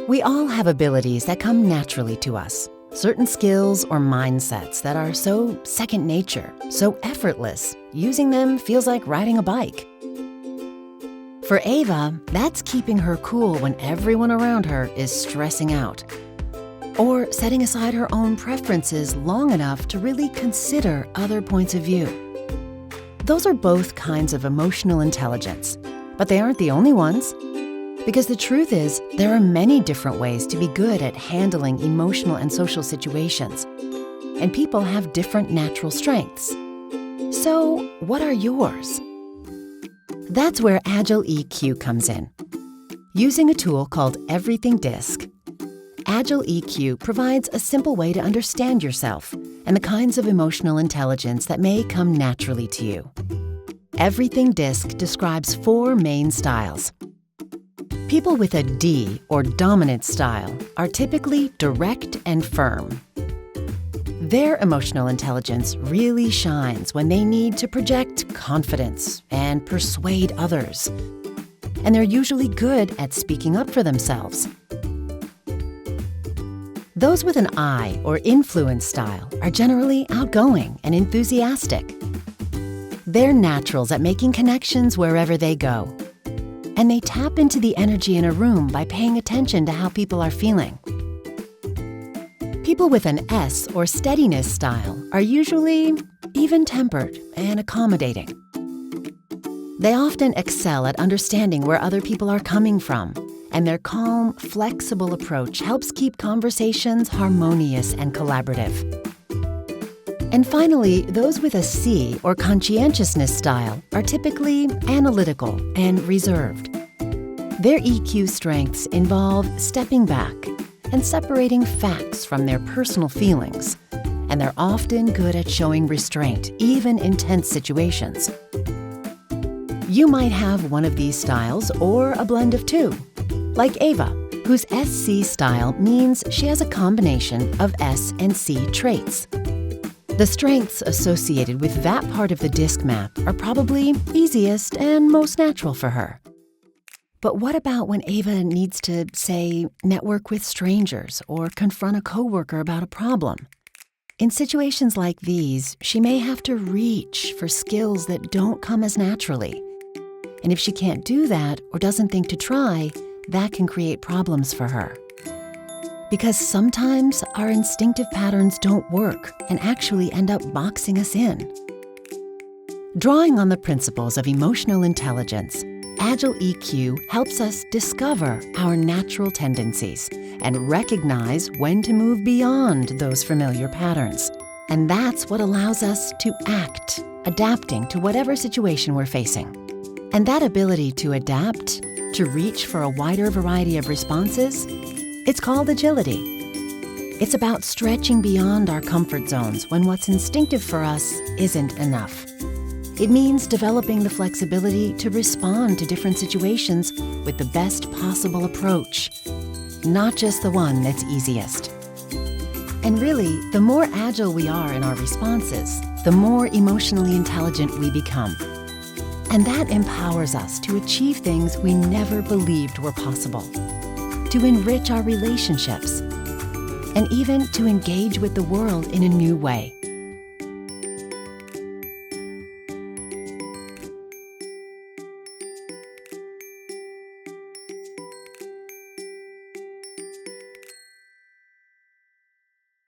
We all have abilities that come naturally to us, certain skills or mindsets that are so second nature, so effortless, using them feels like riding a bike. For Ava, that's keeping her cool when everyone around her is stressing out, or setting aside her own preferences long enough to really consider other points of view. Those are both kinds of emotional intelligence, but they aren't the only ones. Because the truth is, there are many different ways to be good at handling emotional and social situations, and people have different natural strengths. So, what are yours? That's where Agile EQ comes in. Using a tool called Everything Disc, Agile EQ provides a simple way to understand yourself and the kinds of emotional intelligence that may come naturally to you. Everything Disc describes 4 main styles. People with a D, or dominant style, are typically direct and firm. Their emotional intelligence really shines when they need to project confidence and persuade others. And they're usually good at speaking up for themselves. Those with an I, or influence style, are generally outgoing and enthusiastic. They're naturals at making connections wherever they go. And they tap into the energy in a room by paying attention to how people are feeling. People with an S, or steadiness style, are usually even-tempered and accommodating. They often excel at understanding where other people are coming from, and their calm, flexible approach helps keep conversations harmonious and collaborative. And finally, those with a C, or conscientiousness style, are typically analytical and reserved. Their EQ strengths involve stepping back and separating facts from their personal feelings, and they're often good at showing restraint, even in tense situations. You might have one of these styles or a blend of 2, like Ava, whose SC style means she has a combination of S and C traits. The strengths associated with that part of the disc map are probably easiest and most natural for her. But what about when Ava needs to, say, network with strangers or confront a coworker about a problem? In situations like these, she may have to reach for skills that don't come as naturally. And if she can't do that or doesn't think to try, that can create problems for her. Because sometimes our instinctive patterns don't work and actually end up boxing us in. Drawing on the principles of emotional intelligence, Agile EQ helps us discover our natural tendencies and recognize when to move beyond those familiar patterns. And that's what allows us to act, adapting to whatever situation we're facing. And that ability to adapt, to reach for a wider variety of responses, it's called agility. It's about stretching beyond our comfort zones when what's instinctive for us isn't enough. It means developing the flexibility to respond to different situations with the best possible approach, not just the one that's easiest. And really, the more agile we are in our responses, the more emotionally intelligent we become. And that empowers us to achieve things we never believed were possible, to enrich our relationships, and even to engage with the world in a new way.